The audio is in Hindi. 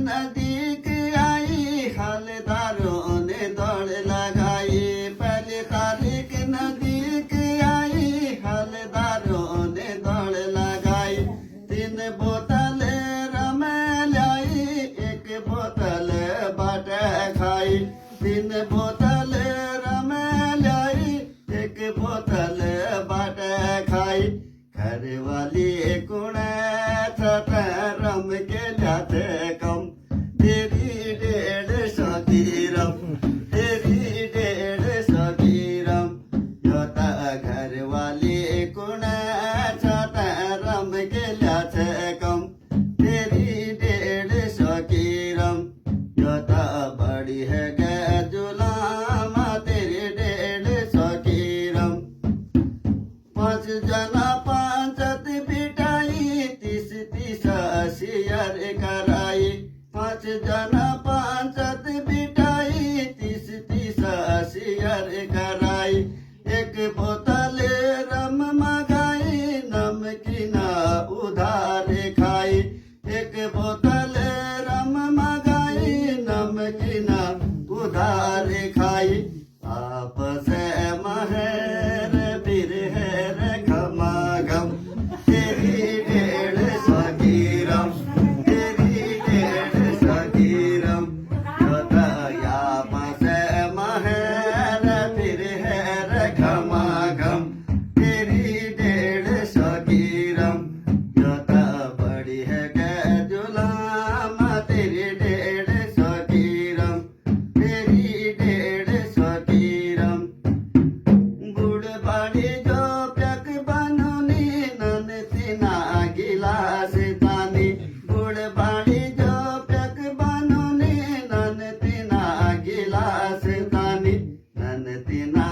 नजदीक आई हलदारों ने दौड़ लगाई। पहली तारीख नजदीक आई हलदारों ने दौड़ लगाई। 3 बोतल रम लाई, 1 बोतल बाट खाई। 3 बोतल रम लाई, 1 बोतल बाट खाई। घर वाली कुण रम के जाते कम, तेरी 150 की रम, तेरी 150 की रम। योता घर वाली कुण रम के जाते कम, तेरी 150 की रम। योता बड़ी है जुलाम, तेरी 150 की रम। 5 जना पंचत बिठाई, 30 शेयर कराई। 5 जना पंचत बिठाई, 30 शेयर कराई। 1 बोतल रम मंगाई, नमकीन उधार खाई। 1 बोतल रम मंगाई, नमकीन उधार खाई। आपस महर फिर है खमागम, तेरी 150 की रम, तेरी 150 की रम। आपस महर फिर है खमागम, तेरी 150 की रम। योता बड़ी है जुलाम, तेरी 150 की रम, तेरी 150 की रम। गुड़ बाड़ी जो प्यक बनोनी, नन तीना गिलास तानी। गुड़ बाड़ी जो प्यक बनोनी, नन तीना गिलास तानी। नन तीना